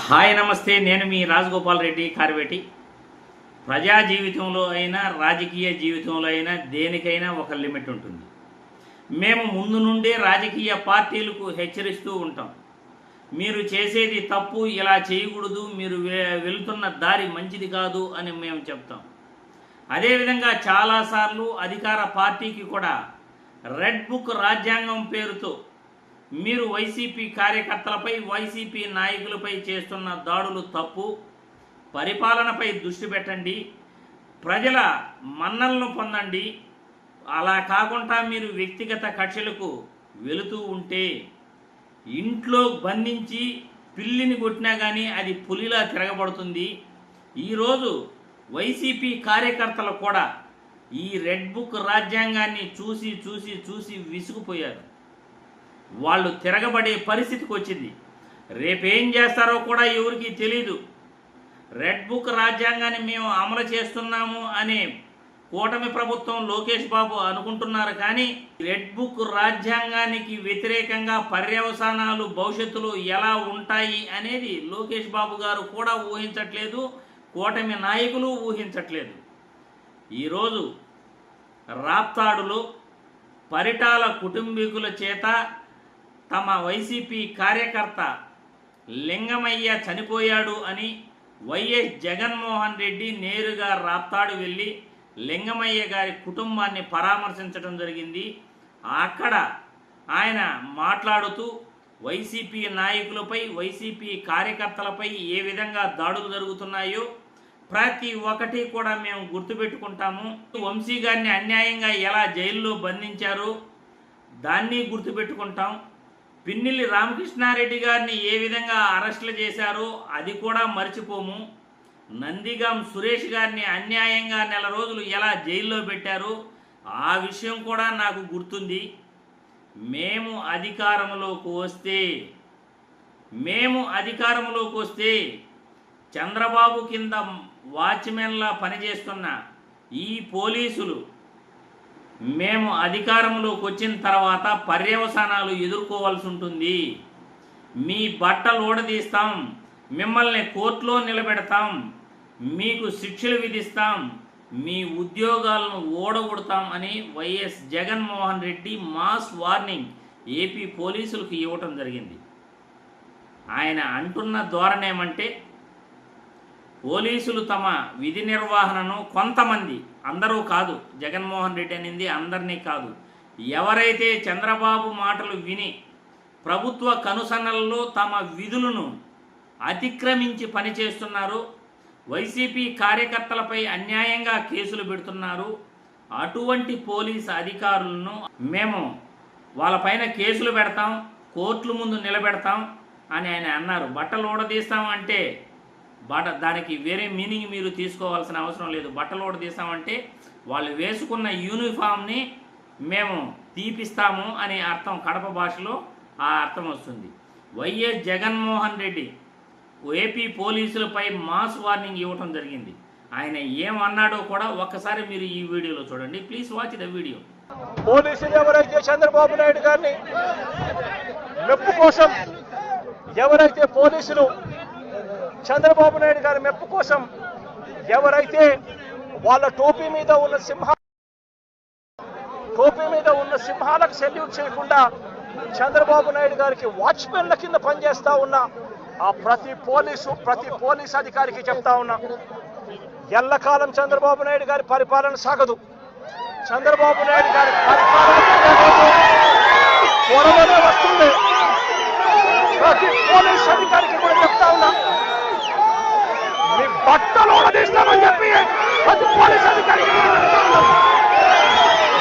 Hi నమస్తే, నేను మీ రాజగోపాల్ రెడ్డి కార్వేటి. ప్రజా జీవితంలో అయినా రాజకీయ జీవితంలో అయినా దేనికైనా ఒక లిమిట్ ఉంటుంది. మేము ముందు నుండే రాజకీయ పార్టీలకు హెచ్చరిస్తూ ఉంటాం. మీరు చేసేది తప్పు, ఇలా చేయకూడదు, మీరు వెళ్తున్న దారి మంచిది కాదు అని మేము చెప్తాం. అదేవిధంగా చాలాసార్లు అధికార పార్టీకి కూడా రెడ్ బుక్ రాజ్యాంగం పేరుతో మీరు వైసీపీ కార్యకర్తలపై, వైసీపీ నాయకులపై చేస్తున్న దాడులు తప్పు, పరిపాలనపై దృష్టి పెట్టండి, ప్రజల మన్నలను పొందండి, అలా కాకుండా మీరు వ్యక్తిగత కక్షలకు వెళుతూ ఉంటే ఇంట్లో బంధించి పిల్లిని కొట్టినా కానీ అది పులిలా తిరగబడుతుంది. ఈరోజు వైసీపీ కార్యకర్తలు కూడా ఈ రెడ్ బుక్ రాజ్యాంగాన్ని చూసి చూసి చూసి విసుగుపోయారు. వాళ్ళు తిరగబడే పరిస్థితికి వచ్చింది. రేపేం చేస్తారో కూడా ఎవరికి తెలీదు. రెడ్ బుక్ రాజ్యాంగాన్ని మేము అమలు చేస్తున్నాము అనే కూటమి ప్రభుత్వం, లోకేష్ బాబు అనుకుంటున్నారు. కానీ రెడ్ బుక్ రాజ్యాంగానికి వ్యతిరేకంగా పర్యవసానాలు భవిష్యత్తులో ఎలా ఉంటాయి అనేది లోకేష్ బాబు గారు కూడా ఊహించట్లేదు, కూటమి నాయకులు ఊహించట్లేదు. ఈరోజు రాప్తాడులో పరిటాల కుటుంబీకుల చేత తమ వైసీపీ కార్యకర్త లింగమయ్య చనిపోయాడు అని వైఎస్ జగన్మోహన్ రెడ్డి నేరుగా రాప్తాడు వెళ్ళి లింగమయ్య గారి కుటుంబాన్ని పరామర్శించడం జరిగింది. అక్కడ ఆయన మాట్లాడుతూ వైసీపీ నాయకులపై, వైసీపీ కార్యకర్తలపై ఏ విధంగా దాడులు జరుగుతున్నాయో ప్రతి ఒక్కటి కూడా మేము గుర్తుపెట్టుకుంటాము. వంశీ గారిని అన్యాయంగా ఎలా జైల్లో బంధించారో దాన్ని గుర్తుపెట్టుకుంటాం. పిన్నెల్లి రామకృష్ణారెడ్డి గారిని ఏ విధంగా అరెస్టులు చేశారో అది కూడా మర్చిపోము. నందిగాం సురేష్ గారిని అన్యాయంగా నెల రోజులు ఎలా జైల్లో పెట్టారో ఆ విషయం కూడా నాకు గుర్తుంది. మేము అధికారంలోకి వస్తే చంద్రబాబు కింద వాచ్మెన్లా పనిచేస్తున్న ఈ పోలీసులు మేము అధికారంలోకి వచ్చిన తర్వాత పర్యవసానాలు ఎదుర్కోవాల్సి ఉంటుంది. మీ బట్టలు ఊడదీస్తాం, మిమ్మల్ని కోర్టులో నిలబెడతాం, మీకు శిక్షలు విధిస్తాం, మీ ఉద్యోగాలను ఓడగొడతాం అని YS Jaganmohan Reddy mass warning AP పోలీసులకు ఇవ్వటం జరిగింది. ఆయన అంటున్న ధోరణి ఏమంటే, పోలీసులు తమ విధి నిర్వహణను కొంతమంది, అందరూ కాదు, జగన్మోహన్ రెడ్డి అనింది అందరినీ కాదు, ఎవరైతే చంద్రబాబు మాటలు విని ప్రభుత్వ కనుసన్నలలో తమ విధులను అతిక్రమించి పనిచేస్తున్నారో, వైసీపీ కార్యకర్తలపై అన్యాయంగా కేసులు పెడుతున్నారు, అటువంటి పోలీసు అధికారులను మేము వాళ్ళపైన కేసులు పెడతాం, కోర్టుల ముందు నిలబెడతాం అని ఆయన అన్నారు. బట్టలు ఊడదీస్తాం అంటే దానికి వేరే మీనింగ్ మీరు తీసుకోవాల్సిన అవసరం లేదు. బట్టలు ఊడదీస్తామంటే వాళ్ళు వేసుకున్న యూనిఫామ్ని మేము తీపిస్తాము అని అర్థం, కడప భాషలో ఆ అర్థం వస్తుంది. వైఎస్ జగన్మోహన్ రెడ్డి ఏపీ పోలీసులపై మాస్ వార్నింగ్ ఇవ్వటం జరిగింది. ఆయన ఏమన్నాడో కూడా ఒక్కసారి మీరు ఈ వీడియోలో చూడండి. Please watch the video. పోలీసులు ఎవరైతే చంద్రబాబు నాయుడు గారిని మెప్పు కోసం, ఎవరైతే పోలీసులు చంద్రబాబు నాయుడు గారి మెప్పు కోసం ఎవరైతే వాళ్ళ టోపీ మీద ఉన్న సింహాలకు సెల్యూట్ చేయకుండా చంద్రబాబు నాయుడు గారికి వాచ్మెన్ల కింద పనిచేస్తా ఉన్న ఆ ప్రతి పోలీస్ అధికారికి చెప్తా ఉన్నా, ఎల్లకాలం చంద్రబాబు నాయుడు గారి పరిపాలన సాగదు. చంద్రబాబు నాయుడు గారి పరిపాలన త్వరలోనే వస్తుంది. ప్రతి పోలీస్ అధికారికి కూడా చెప్తా ఉన్నా, మీ బట్టలు ఊడదీస్తామని చెప్పి ప్రతి పోలీస్ అధికారికి చెప్తా ఉన్నా,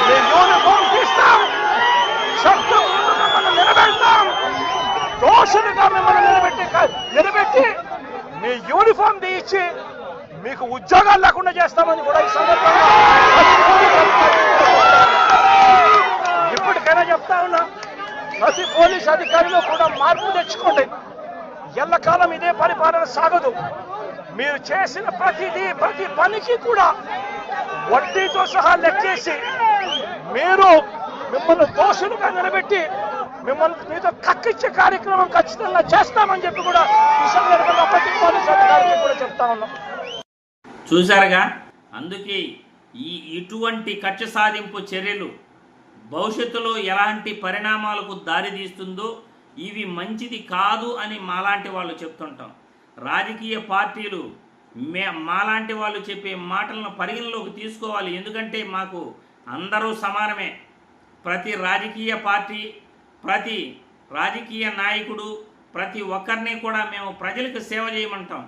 మీ యూనిఫామ్ తీస్తాం, చట్టం మిమ్మల్ని నిలబెడతాం, దోషులుగా మిమ్మల్ని నిలబెట్టి మీ యూనిఫామ్ తీయించి మీకు ఉద్యోగాలు లేకుండా చేస్తామని కూడా ఈ సందర్భంగా ఇప్పటికైనా చెప్తా ఉన్నా, ప్రతి పోలీస్ అధికారిలో కూడా మార్పు తెచ్చుకోండి. ఎల్లకాలం ఇదే పరిపాలన సాగదు. మీరు చేసిన ప్రతి పనికి కూడా వడ్డీతో సహా లెక్కేసి మిమ్మల్ని దోషులుగా నిలబెట్టి మిమ్మల్ని మీతో కక్కిచ్చే కార్యక్రమం ఖచ్చితంగా చేస్తామని చెప్పి కూడా ఈ సందర్భంగా చెప్తా ఉన్నాం. చూశారుగా, అందుకే ఇటువంటి కక్ష సాధింపు చర్యలు భవిష్యత్తులో ఎలాంటి పరిణామాలకు దారితీస్తుందో ఇవి మంచిది కాదు అని మాలాంటి వాళ్ళు చెప్తుంటాం. రాజకీయ పార్టీలు మాలాంటి వాళ్ళు చెప్పే మాటలను పరిగణలోకి తీసుకోవాలి. ఎందుకంటే మాకు అందరూ సమానమే. ప్రతి రాజకీయ పార్టీ, ప్రతి రాజకీయ నాయకుడు, ప్రతి ఒక్కరిని కూడా మేము ప్రజలకు సేవ చేయమంటాం.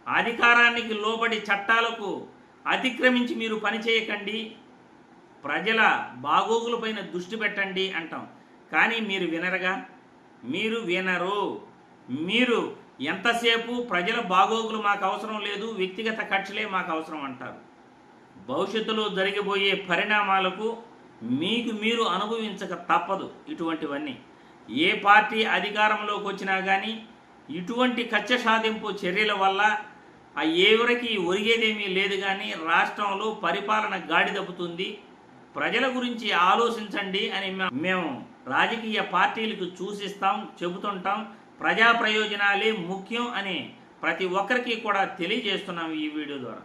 అధికారానికి లోబడి చట్టాలకు అతిక్రమించి మీరు పనిచేయకండి, ప్రజల బాగోగులపైన దృష్టి పెట్టండి అంటాం. కానీ మీరు వినరుగా, మీరు వినరు. మీరు ఎంతసేపు ప్రజల బాగోగులు మాకు అవసరం లేదు, వ్యక్తిగత కక్షలే మాకు అవసరం అంటారు. భవిష్యత్తులో జరిగిపోయే పరిణామాలకు మీకు మీరు అనుభవించక తప్పదు ఇటువంటివన్నీ. ఏ పార్టీ అధికారంలోకి వచ్చినా కానీ ఇటువంటి కక్ష సాధింపు చర్యల వల్ల ఎవరికి ఒరిగేదేమీ లేదు. కానీ రాష్ట్రంలో పరిపాలన గాడి తప్పుతుంది. ప్రజల గురించి ఆలోచించండి అని మేము రాజకీయ పార్టీలకు సూచిస్తాం, చెబుతుంటాం. ప్రజా ప్రయోజనాలే ముఖ్యం అని ప్రతి ఒక్కరికి కూడా తెలియజేస్తున్నాం ఈ వీడియో ద్వారా.